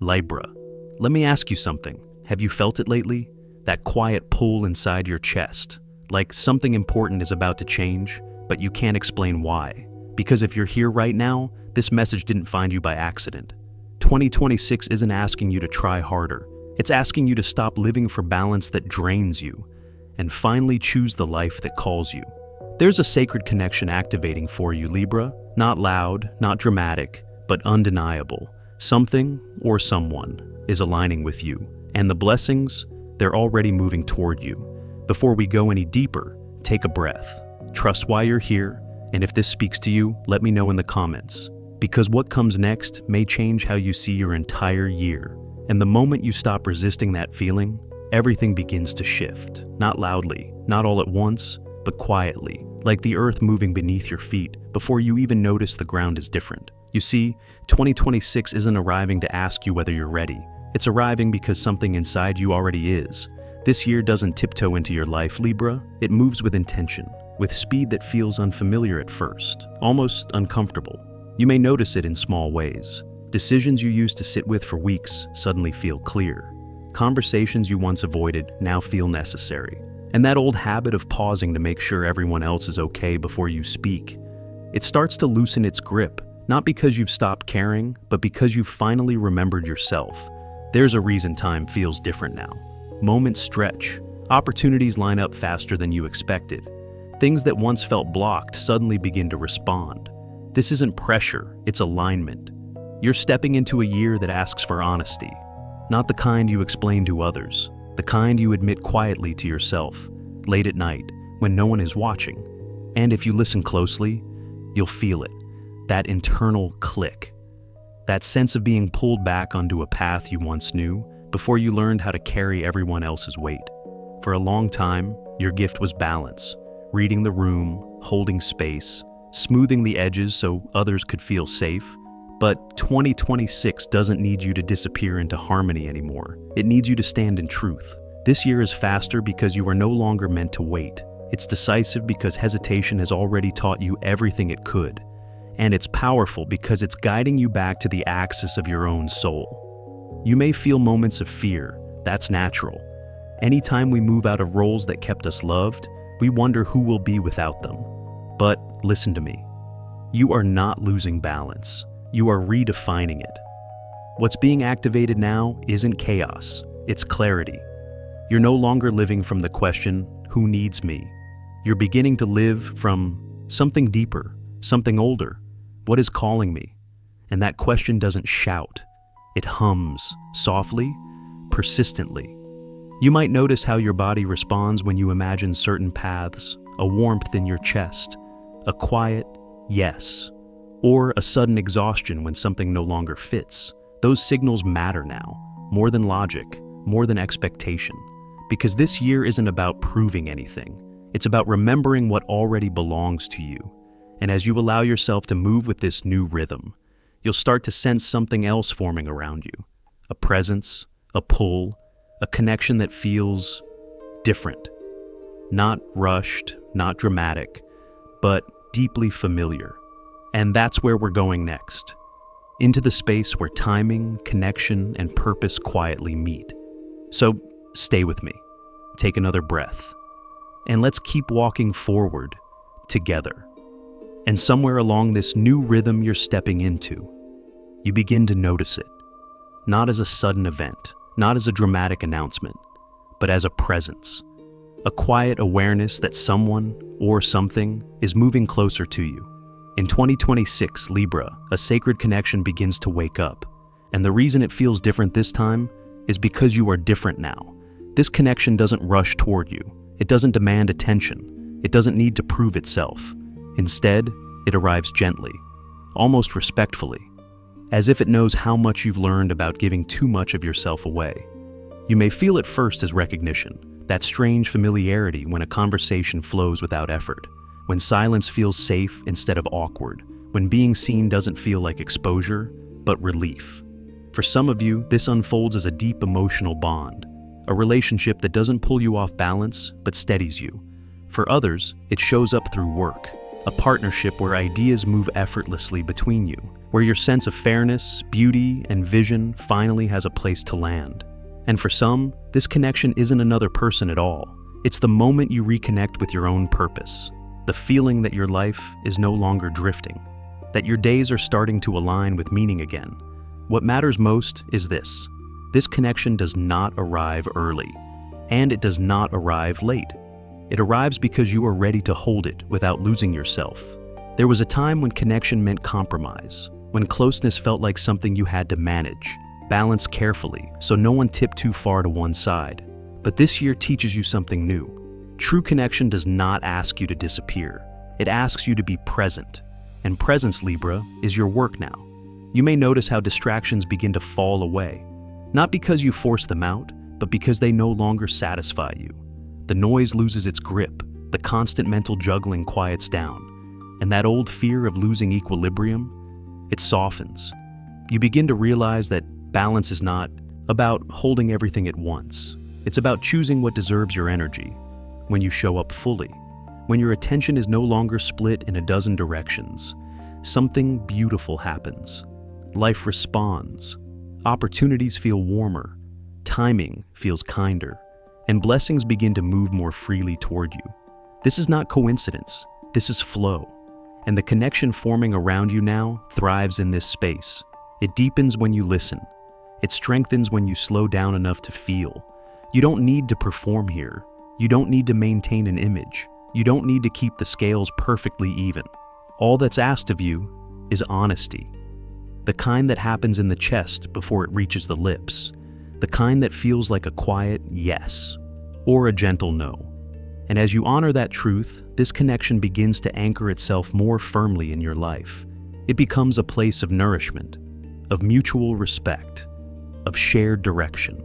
Libra. Let me ask you something. Have you felt it lately? That quiet pull inside your chest, like something important is about to change, but you can't explain why. Because if you're here right now, this message didn't find you by accident. 2026 isn't asking you to try harder. It's asking you to stop living for balance that drains you and finally choose the life that calls you. There's a sacred connection activating for you, Libra. Not loud, not dramatic, but undeniable. Something or someone is aligning with you, and the blessings, they're already moving toward you. Before we go any deeper, take a breath. Trust why you're here, and if this speaks to you, let me know in the comments. Because what comes next may change how you see your entire year. And the moment you stop resisting that feeling, everything begins to shift. Not loudly, not all at once, but quietly, like the earth moving beneath your feet before you even notice the ground is different. You see, 2026 isn't arriving to ask you whether you're ready. It's arriving because something inside you already is. This year doesn't tiptoe into your life, Libra. It moves with intention, with speed that feels unfamiliar at first, almost uncomfortable. You may notice it in small ways. Decisions you used to sit with for weeks suddenly feel clear. Conversations you once avoided now feel necessary. And that old habit of pausing to make sure everyone else is okay before you speak, it starts to loosen its grip, not because you've stopped caring, but because you've finally remembered yourself. There's a reason time feels different now. Moments stretch, opportunities line up faster than you expected. Things that once felt blocked suddenly begin to respond. This isn't pressure, it's alignment. You're stepping into a year that asks for honesty, not the kind you explain to others, the kind you admit quietly to yourself, late at night, when no one is watching. And if you listen closely, you'll feel it, that internal click, that sense of being pulled back onto a path you once knew before you learned how to carry everyone else's weight. For a long time, your gift was balance, reading the room, holding space, smoothing the edges so others could feel safe. But 2026 doesn't need you to disappear into harmony anymore. It needs you to stand in truth. This year is faster because you are no longer meant to wait. It's decisive because hesitation has already taught you everything it could. And it's powerful because it's guiding you back to the axis of your own soul. You may feel moments of fear. That's natural. Anytime we move out of roles that kept us loved, we wonder who we'll be without them. But listen to me. You are not losing balance. You are redefining it. What's being activated now isn't chaos, it's clarity. You're no longer living from the question, who needs me? You're beginning to live from something deeper, something older. What is calling me? And that question doesn't shout. It hums, softly, persistently. You might notice how your body responds when you imagine certain paths, a warmth in your chest, a quiet yes, or a sudden exhaustion when something no longer fits. Those signals matter now, more than logic, more than expectation. Because this year isn't about proving anything. It's about remembering what already belongs to you. And as you allow yourself to move with this new rhythm, you'll start to sense something else forming around you. A presence, a pull, a connection that feels different. Not rushed, not dramatic, but deeply familiar. And that's where we're going next. Into the space where timing, connection, and purpose quietly meet. So stay with me. Take another breath. And let's keep walking forward together. And somewhere along this new rhythm you're stepping into, you begin to notice it. Not as a sudden event, not as a dramatic announcement, but as a presence. A quiet awareness that someone or something is moving closer to you. In 2026, Libra, a sacred connection begins to wake up. And the reason it feels different this time is because you are different now. This connection doesn't rush toward you. It doesn't demand attention. It doesn't need to prove itself. Instead, it arrives gently, almost respectfully, as if it knows how much you've learned about giving too much of yourself away. You may feel it first as recognition, that strange familiarity when a conversation flows without effort. When silence feels safe instead of awkward, when being seen doesn't feel like exposure, but relief. For some of you, this unfolds as a deep emotional bond, a relationship that doesn't pull you off balance, but steadies you. For others, it shows up through work, a partnership where ideas move effortlessly between you, where your sense of fairness, beauty, and vision finally has a place to land. And for some, this connection isn't another person at all. It's the moment you reconnect with your own purpose, the feeling that your life is no longer drifting, that your days are starting to align with meaning again. What matters most is this: this connection does not arrive early, and it does not arrive late. It arrives because you are ready to hold it without losing yourself. There was a time when connection meant compromise, when closeness felt like something you had to manage, balance carefully so no one tipped too far to one side. But this year teaches you something new. True connection does not ask you to disappear. It asks you to be present. And presence, Libra, is your work now. You may notice how distractions begin to fall away, not because you force them out, but because they no longer satisfy you. The noise loses its grip, the constant mental juggling quiets down, and that old fear of losing equilibrium, it softens. You begin to realize that balance is not about holding everything at once. It's about choosing what deserves your energy. When you show up fully, when your attention is no longer split in a dozen directions, something beautiful happens. Life responds. Opportunities feel warmer. Timing feels kinder. And blessings begin to move more freely toward you. This is not coincidence. This is flow. And the connection forming around you now thrives in this space. It deepens when you listen. It strengthens when you slow down enough to feel. You don't need to perform here. You don't need to maintain an image. You don't need to keep the scales perfectly even. All that's asked of you is honesty. The kind that happens in the chest before it reaches the lips. The kind that feels like a quiet yes or a gentle no. And as you honor that truth, this connection begins to anchor itself more firmly in your life. It becomes a place of nourishment, of mutual respect, of shared direction.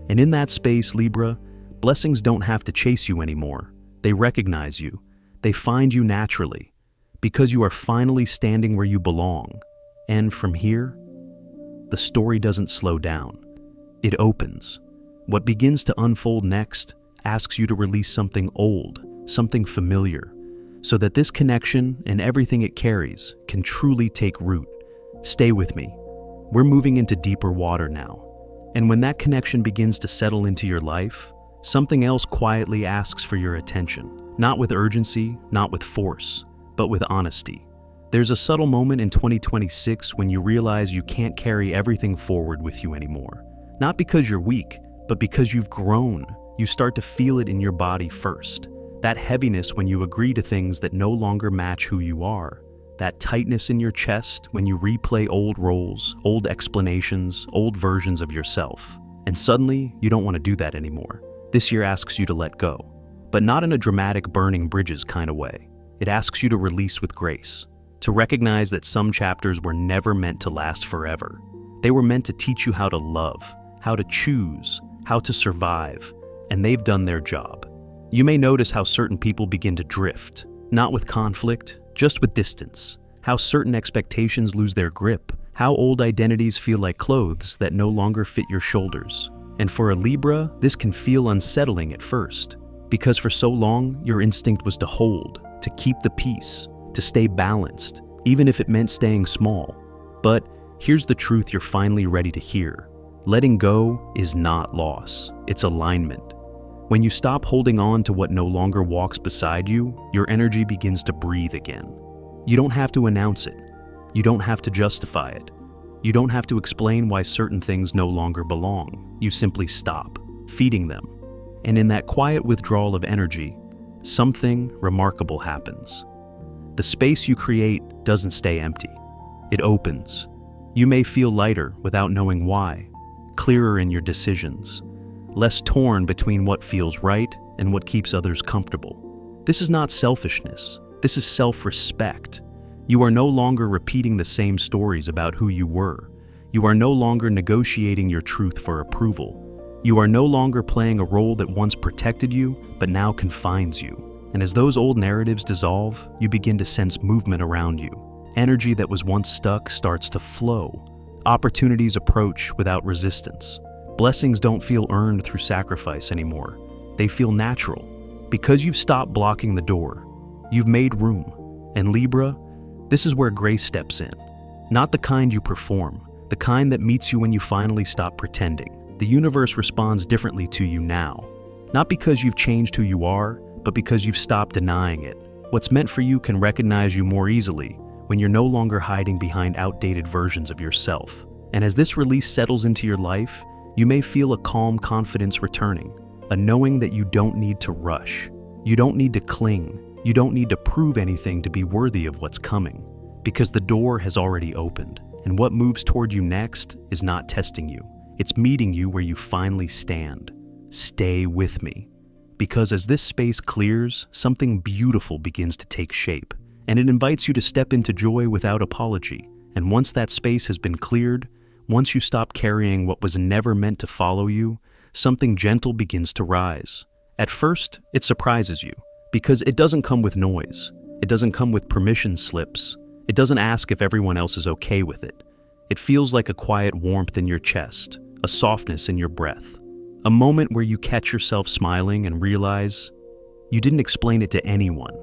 And in that space, Libra, blessings don't have to chase you anymore. They recognize you. They find you naturally, because you are finally standing where you belong. And from here, the story doesn't slow down. It opens. What begins to unfold next asks you to release something old, something familiar, so that this connection and everything it carries can truly take root. Stay with me. We're moving into deeper water now. And when that connection begins to settle into your life, something else quietly asks for your attention. Not with urgency, not with force, but with honesty. There's a subtle moment in 2026 when you realize you can't carry everything forward with you anymore. Not because you're weak, but because you've grown. You start to feel it in your body first. That heaviness when you agree to things that no longer match who you are. That tightness in your chest when you replay old roles, old explanations, old versions of yourself. And suddenly, you don't want to do that anymore. This year asks you to let go, but not in a dramatic burning bridges kind of way. It asks you to release with grace, to recognize that some chapters were never meant to last forever. They were meant to teach you how to love, how to choose, how to survive, and they've done their job. You may notice how certain people begin to drift, not with conflict, just with distance, how certain expectations lose their grip, how old identities feel like clothes that no longer fit your shoulders. And for a Libra, this can feel unsettling at first, because for so long, your instinct was to hold, to keep the peace, to stay balanced, even if it meant staying small. But here's the truth you're finally ready to hear. Letting go is not loss, it's alignment. When you stop holding on to what no longer walks beside you, your energy begins to breathe again. You don't have to announce it. You don't have to justify it. You don't have to explain why certain things no longer belong. You simply stop feeding them. And in that quiet withdrawal of energy, something remarkable happens. The space you create doesn't stay empty. It opens. You may feel lighter without knowing why, clearer in your decisions, less torn between what feels right and what keeps others comfortable. This is not selfishness. This is self-respect. You are no longer repeating the same stories about who you were. You are no longer negotiating your truth for approval. You are no longer playing a role that once protected you, but now confines you. And as those old narratives dissolve, you begin to sense movement around you. Energy that was once stuck starts to flow. Opportunities approach without resistance. Blessings don't feel earned through sacrifice anymore. They feel natural. Because you've stopped blocking the door, you've made room. And Libra, this is where grace steps in. Not the kind you perform, the kind that meets you when you finally stop pretending. The universe responds differently to you now. Not because you've changed who you are, but because you've stopped denying it. What's meant for you can recognize you more easily when you're no longer hiding behind outdated versions of yourself. And as this release settles into your life, you may feel a calm confidence returning, a knowing that you don't need to rush. You don't need to cling. You don't need to prove anything to be worthy of what's coming, because the door has already opened, and what moves toward you next is not testing you. It's meeting you where you finally stand. Stay with me. Because as this space clears, something beautiful begins to take shape, and it invites you to step into joy without apology. And once that space has been cleared, once you stop carrying what was never meant to follow you, something gentle begins to rise. At first, it surprises you, because it doesn't come with noise. It doesn't come with permission slips. It doesn't ask if everyone else is okay with it. It feels like a quiet warmth in your chest, a softness in your breath. A moment where you catch yourself smiling and realize you didn't explain it to anyone.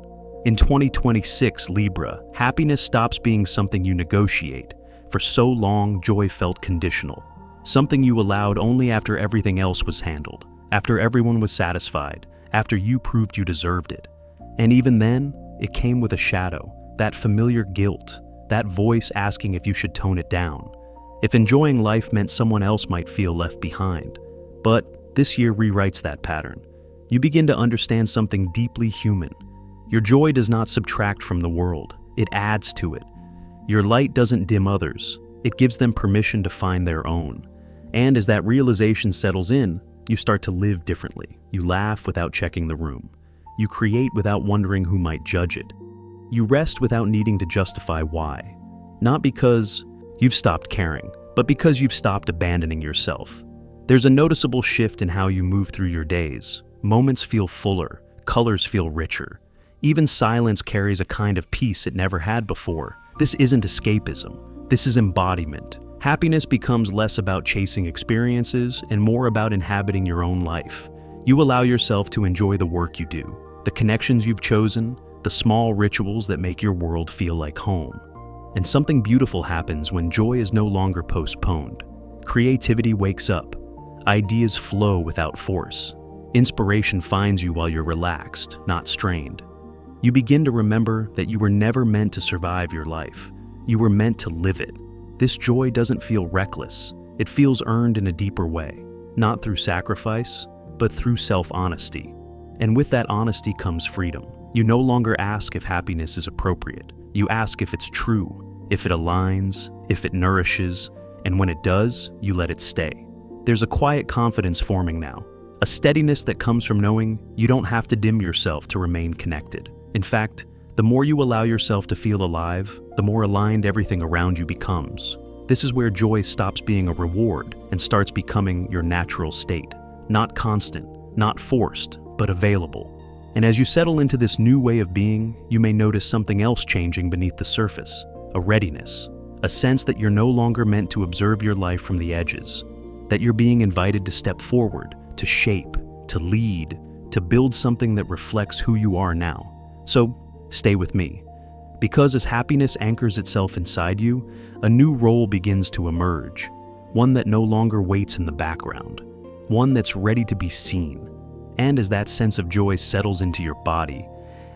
In 2026, Libra, happiness stops being something you negotiate. For so long, joy felt conditional. Something you allowed only after everything else was handled, after everyone was satisfied, after you proved you deserved it. And even then, it came with a shadow, that familiar guilt, that voice asking if you should tone it down, if enjoying life meant someone else might feel left behind. But this year rewrites that pattern. You begin to understand something deeply human. Your joy does not subtract from the world, it adds to it. Your light doesn't dim others, it gives them permission to find their own. And as that realization settles in, you start to live differently. You laugh without checking the room. You create without wondering who might judge it. You rest without needing to justify why. Not because you've stopped caring, but because you've stopped abandoning yourself. There's a noticeable shift in how you move through your days. Moments feel fuller, colors feel richer. Even silence carries a kind of peace it never had before. This isn't escapism. This is embodiment. Happiness becomes less about chasing experiences and more about inhabiting your own life. You allow yourself to enjoy the work you do, the connections you've chosen, the small rituals that make your world feel like home. And something beautiful happens when joy is no longer postponed. Creativity wakes up. Ideas flow without force. Inspiration finds you while you're relaxed, not strained. You begin to remember that you were never meant to survive your life. You were meant to live it. This joy doesn't feel reckless. It feels earned in a deeper way, not through sacrifice, but through self-honesty. And with that honesty comes freedom. You no longer ask if happiness is appropriate. You ask if it's true, if it aligns, if it nourishes, and when it does, you let it stay. There's a quiet confidence forming now, a steadiness that comes from knowing you don't have to dim yourself to remain connected. In fact, the more you allow yourself to feel alive, the more aligned everything around you becomes. This is where joy stops being a reward and starts becoming your natural state. Not constant, not forced, but available. And as you settle into this new way of being, you may notice something else changing beneath the surface, a readiness, a sense that you're no longer meant to observe your life from the edges, that you're being invited to step forward, to shape, to lead, to build something that reflects who you are now. So, stay with me. Because as happiness anchors itself inside you, a new role begins to emerge, one that no longer waits in the background, one that's ready to be seen. And as that sense of joy settles into your body,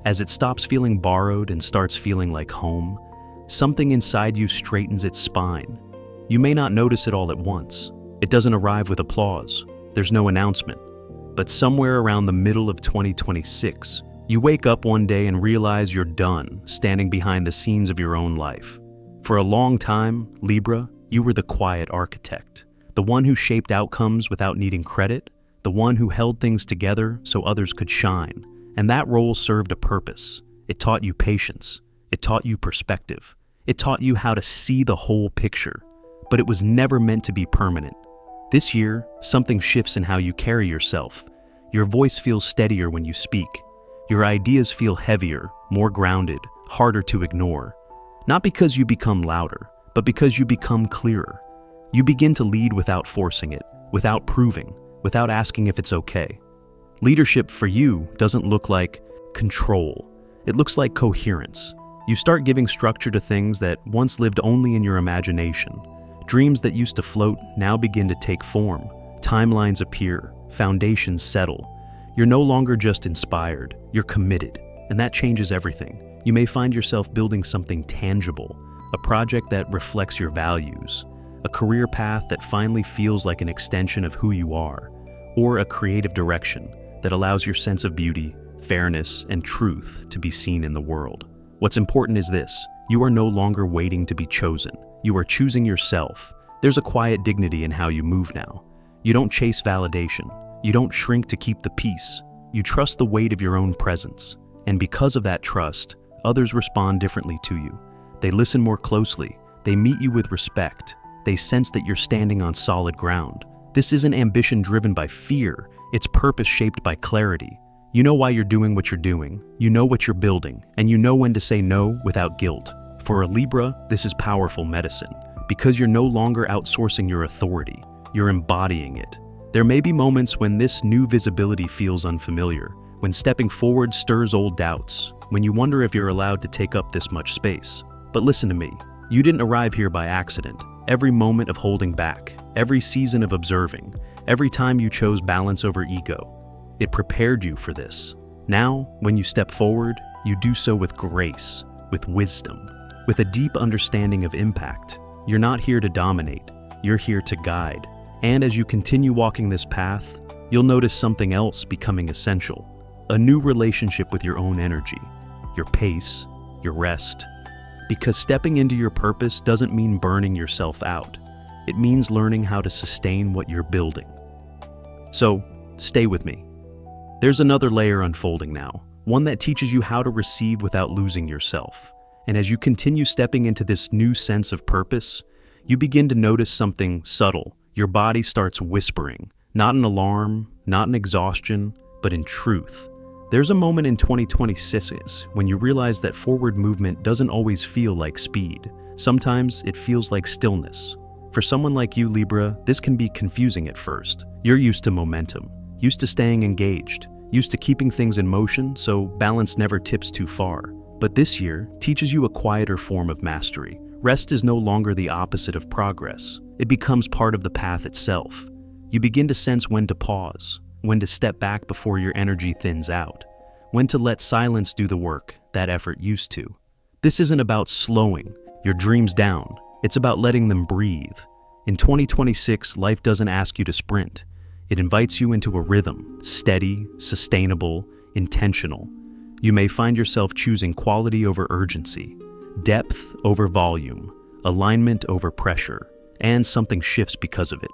as it stops feeling borrowed and starts feeling like home, something inside you straightens its spine. You may not notice it all at once. It doesn't arrive with applause. There's no announcement. But somewhere around the middle of 2026, you wake up one day and realize you're done standing behind the scenes of your own life. For a long time, Libra, you were the quiet architect, the one who shaped outcomes without needing credit, the one who held things together so others could shine. And that role served a purpose. It taught you patience. It taught you perspective. It taught you how to see the whole picture. But it was never meant to be permanent. This year, something shifts in how you carry yourself. Your voice feels steadier when you speak. Your ideas feel heavier, more grounded, harder to ignore. Not because you become louder, but because you become clearer. You begin to lead without forcing it, without proving, without asking if it's okay. Leadership for you doesn't look like control. It looks like coherence. You start giving structure to things that once lived only in your imagination. Dreams that used to float now begin to take form. Timelines appear, foundations settle. You're no longer just inspired, you're committed, and that changes everything. You may find yourself building something tangible, a project that reflects your values, a career path that finally feels like an extension of who you are, or a creative direction that allows your sense of beauty, fairness, and truth to be seen in the world. What's important is this: you are no longer waiting to be chosen. You are choosing yourself. There's a quiet dignity in how you move now. You don't chase validation. You don't shrink to keep the peace. You trust the weight of your own presence. And because of that trust, others respond differently to you. They listen more closely. They meet you with respect. They sense that you're standing on solid ground. This isn't ambition driven by fear. It's purpose shaped by clarity. You know why you're doing what you're doing. You know what you're building. And you know when to say no without guilt. For a Libra, this is powerful medicine. Because you're no longer outsourcing your authority. You're embodying it. There may be moments when this new visibility feels unfamiliar, when stepping forward stirs old doubts, when you wonder if you're allowed to take up this much space. But listen to me. You didn't arrive here by accident. Every moment of holding back, every season of observing, every time you chose balance over ego, it prepared you for this. Now, when you step forward, you do so with grace, with wisdom, with a deep understanding of impact. You're not here to dominate, you're here to guide. And as you continue walking this path, you'll notice something else becoming essential. A new relationship with your own energy, your pace, your rest. Because stepping into your purpose doesn't mean burning yourself out. It means learning how to sustain what you're building. So, stay with me. There's another layer unfolding now, one that teaches you how to receive without losing yourself. And as you continue stepping into this new sense of purpose, you begin to notice something subtle. Your body starts whispering, not in alarm, not in exhaustion, but in truth. There's a moment in 2026 when you realize that forward movement doesn't always feel like speed. Sometimes it feels like stillness. For someone like you, Libra, this can be confusing at first. You're used to momentum, used to staying engaged, used to keeping things in motion so balance never tips too far. But this year teaches you a quieter form of mastery. Rest is no longer the opposite of progress. It becomes part of the path itself. You begin to sense when to pause, when to step back before your energy thins out, when to let silence do the work that effort used to. This isn't about slowing your dreams down. It's about letting them breathe. In 2026, life doesn't ask you to sprint. It invites you into a rhythm, steady, sustainable, intentional. You may find yourself choosing quality over urgency, depth over volume, alignment over pressure, and something shifts because of it.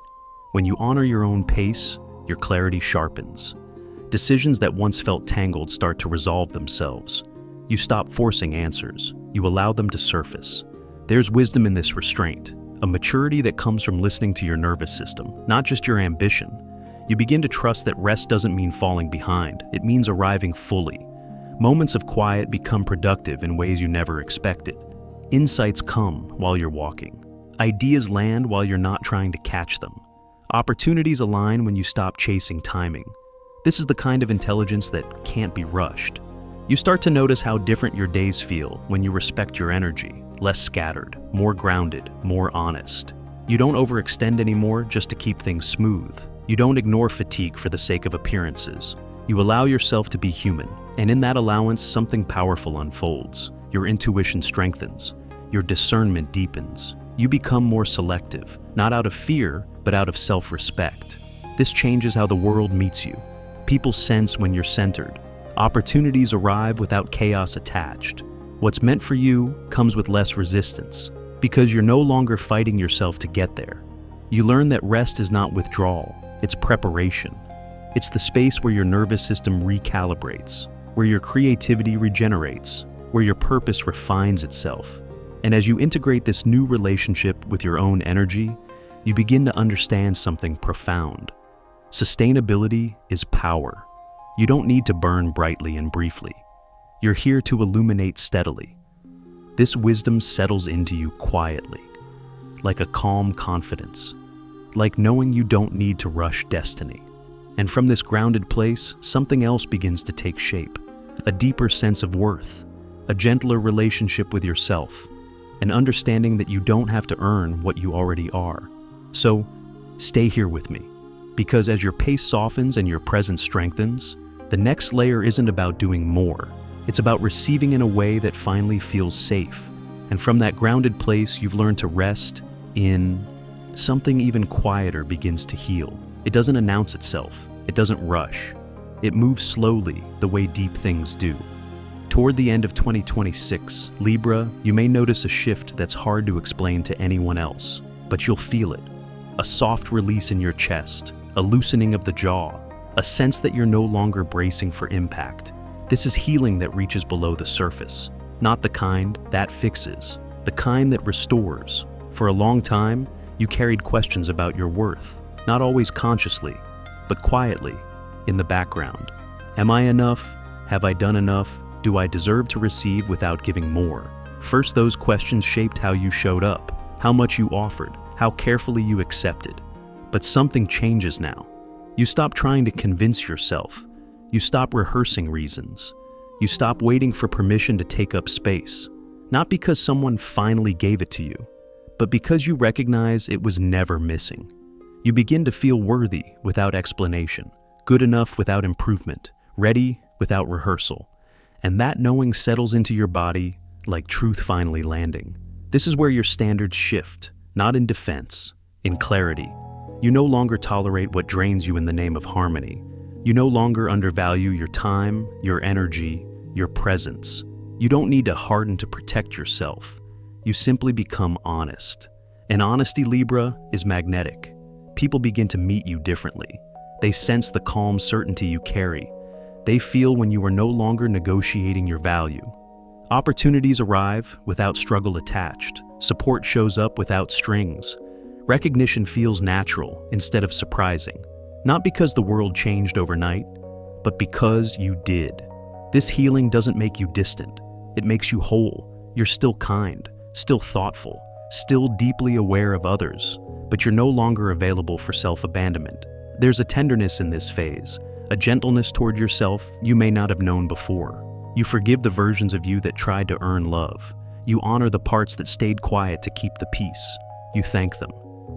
When you honor your own pace, your clarity sharpens. Decisions that once felt tangled start to resolve themselves. You stop forcing answers. You allow them to surface. There's wisdom in this restraint, a maturity that comes from listening to your nervous system, not just your ambition. You begin to trust that rest doesn't mean falling behind. It means arriving fully. Moments of quiet become productive in ways you never expected. Insights come while you're walking. Ideas land while you're not trying to catch them. Opportunities align when you stop chasing timing. This is the kind of intelligence that can't be rushed. You start to notice how different your days feel when you respect your energy, less scattered, more grounded, more honest. You don't overextend anymore just to keep things smooth. You don't ignore fatigue for the sake of appearances. You allow yourself to be human, and in that allowance, something powerful unfolds. Your intuition strengthens. Your discernment deepens. You become more selective, not out of fear, but out of self-respect. This changes how the world meets you. People sense when you're centered. Opportunities arrive without chaos attached. What's meant for you comes with less resistance, because you're no longer fighting yourself to get there. You learn that rest is not withdrawal, it's preparation. It's the space where your nervous system recalibrates, where your creativity regenerates, where your purpose refines itself. And as you integrate this new relationship with your own energy, you begin to understand something profound. Sustainability is power. You don't need to burn brightly and briefly. You're here to illuminate steadily. This wisdom settles into you quietly, like a calm confidence, like knowing you don't need to rush destiny. And from this grounded place, something else begins to take shape, a deeper sense of worth, a gentler relationship with yourself, an understanding that you don't have to earn what you already are. So, stay here with me, because as your pace softens and your presence strengthens, the next layer isn't about doing more. It's about receiving in a way that finally feels safe. And from that grounded place, you've learned to rest in something even quieter begins to heal. It doesn't announce itself. It doesn't rush. It moves slowly, the way deep things do. Toward the end of 2026, Libra, you may notice a shift that's hard to explain to anyone else, but you'll feel it. A soft release in your chest, a loosening of the jaw, a sense that you're no longer bracing for impact. This is healing that reaches below the surface, not the kind that fixes, the kind that restores. For a long time, you carried questions about your worth, not always consciously, but quietly, in the background. Am I enough? Have I done enough? Do I deserve to receive without giving more? First, those questions shaped how you showed up, how much you offered, how carefully you accepted. But something changes now. You stop trying to convince yourself. You stop rehearsing reasons. You stop waiting for permission to take up space. Not because someone finally gave it to you, but because you recognize it was never missing. You begin to feel worthy without explanation, good enough without improvement, ready without rehearsal. And that knowing settles into your body like truth finally landing. This is where your standards shift, not in defense, in clarity. You no longer tolerate what drains you in the name of harmony. You no longer undervalue your time, your energy, your presence. You don't need to harden to protect yourself. You simply become honest. And honesty, Libra, is magnetic. People begin to meet you differently. They sense the calm certainty you carry. They feel when you are no longer negotiating your value. Opportunities arrive without struggle attached. Support shows up without strings. Recognition feels natural instead of surprising. Not because the world changed overnight, but because you did. This healing doesn't make you distant. It makes you whole. You're still kind, still thoughtful, still deeply aware of others, but you're no longer available for self-abandonment. There's a tenderness in this phase, a gentleness toward yourself you may not have known before. You forgive the versions of you that tried to earn love. You honor the parts that stayed quiet to keep the peace. You thank them,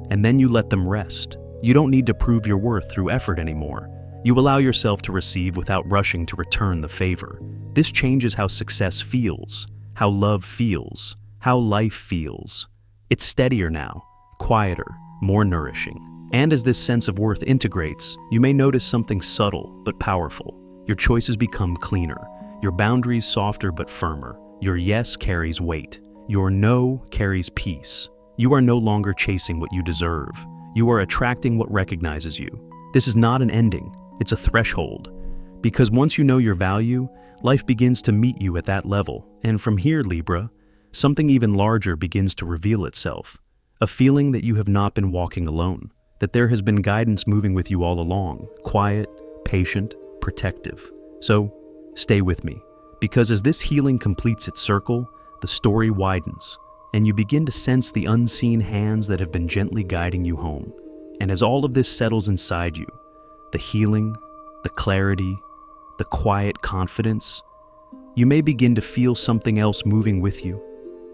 and then you let them rest. You don't need to prove your worth through effort anymore. You allow yourself to receive without rushing to return the favor. This changes how success feels, how love feels, how life feels. It's steadier now, quieter, more nourishing. And as this sense of worth integrates, you may notice something subtle but powerful. Your choices become cleaner, your boundaries softer but firmer. Your yes carries weight, your no carries peace. You are no longer chasing what you deserve. You are attracting what recognizes you. This is not an ending, it's a threshold. Because once you know your value, life begins to meet you at that level. And from here, Libra, something even larger begins to reveal itself. A feeling that you have not been walking alone, that there has been guidance moving with you all along, quiet, patient, protective. So, stay with me, because as this healing completes its circle, the story widens, and you begin to sense the unseen hands that have been gently guiding you home. And as all of this settles inside you, the healing, the clarity, the quiet confidence, you may begin to feel something else moving with you.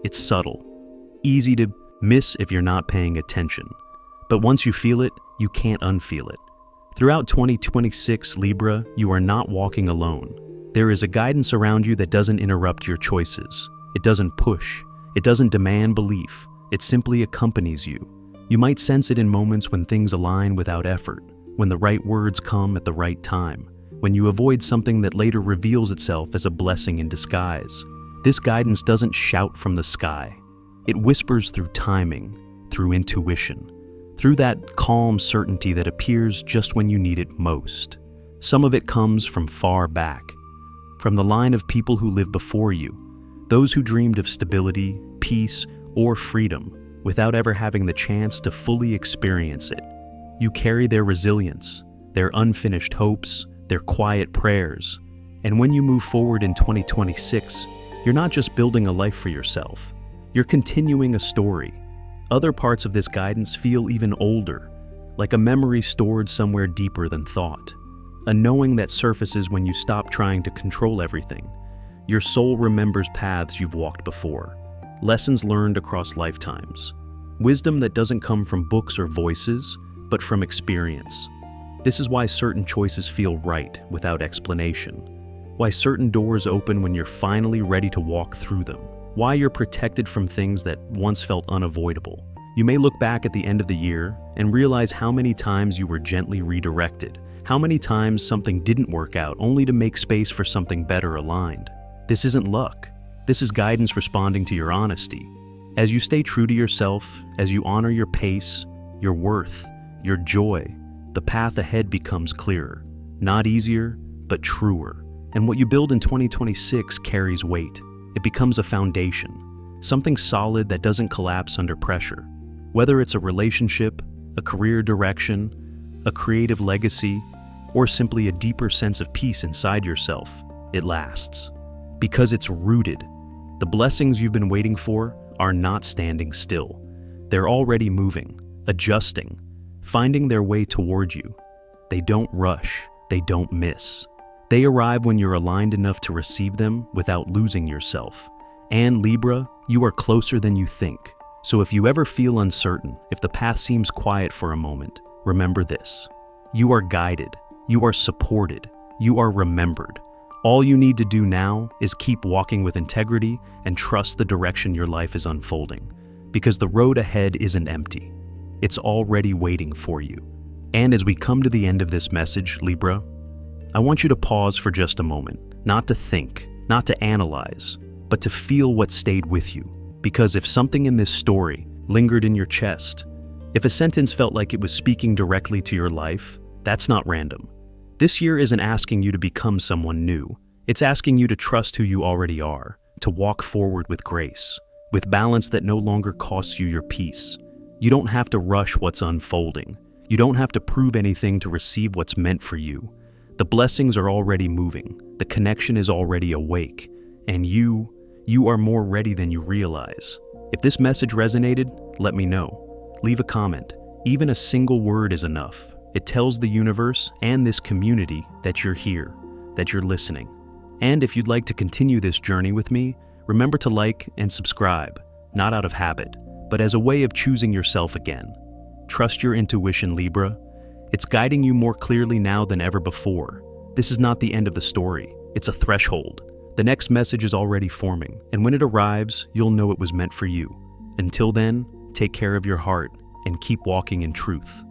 It's subtle, easy to miss if you're not paying attention. But once you feel it, you can't unfeel it. Throughout 2026, Libra, you are not walking alone. There is a guidance around you that doesn't interrupt your choices. It doesn't push. It doesn't demand belief. It simply accompanies you. You might sense it in moments when things align without effort, when the right words come at the right time, when you avoid something that later reveals itself as a blessing in disguise. This guidance doesn't shout from the sky. It whispers through timing, through intuition, through that calm certainty that appears just when you need it most. Some of it comes from far back, from the line of people who lived before you, those who dreamed of stability, peace, or freedom without ever having the chance to fully experience it. You carry their resilience, their unfinished hopes, their quiet prayers. And when you move forward in 2026, you're not just building a life for yourself, you're continuing a story. Other parts of this guidance feel even older, like a memory stored somewhere deeper than thought. A knowing that surfaces when you stop trying to control everything. Your soul remembers paths you've walked before, lessons learned across lifetimes, wisdom that doesn't come from books or voices, but from experience. This is why certain choices feel right without explanation, why certain doors open when you're finally ready to walk through them, why you're protected from things that once felt unavoidable. You may look back at the end of the year and realize how many times you were gently redirected, how many times something didn't work out only to make space for something better aligned. This isn't luck. This is guidance responding to your honesty. As you stay true to yourself, as you honor your pace, your worth, your joy, the path ahead becomes clearer. Not easier, but truer. And what you build in 2026 carries weight. It becomes a foundation, something solid that doesn't collapse under pressure. Whether it's a relationship, a career direction, a creative legacy, or simply a deeper sense of peace inside yourself, it lasts. Because it's rooted. The blessings you've been waiting for are not standing still. They're already moving, adjusting, finding their way toward you. They don't rush, they don't miss. They arrive when you're aligned enough to receive them without losing yourself. And Libra, you are closer than you think. So if you ever feel uncertain, if the path seems quiet for a moment, remember this. You are guided, you are supported, you are remembered. All you need to do now is keep walking with integrity and trust the direction your life is unfolding, because the road ahead isn't empty. It's already waiting for you. And as we come to the end of this message, Libra, I want you to pause for just a moment, not to think, not to analyze, but to feel what stayed with you. Because if something in this story lingered in your chest, if a sentence felt like it was speaking directly to your life, that's not random. This year isn't asking you to become someone new. It's asking you to trust who you already are, to walk forward with grace, with balance that no longer costs you your peace. You don't have to rush what's unfolding. You don't have to prove anything to receive what's meant for you. The blessings are already moving. The connection is already awake. And you are more ready than you realize. If this message resonated, let me know. Leave a comment. Even a single word is enough. It tells the universe and this community that you're here, that you're listening. And if you'd like to continue this journey with me, remember to like and subscribe, not out of habit, but as a way of choosing yourself again. Trust your intuition, Libra. It's guiding you more clearly now than ever before. This is not the end of the story. It's a threshold. The next message is already forming, and when it arrives, you'll know it was meant for you. Until then, take care of your heart and keep walking in truth.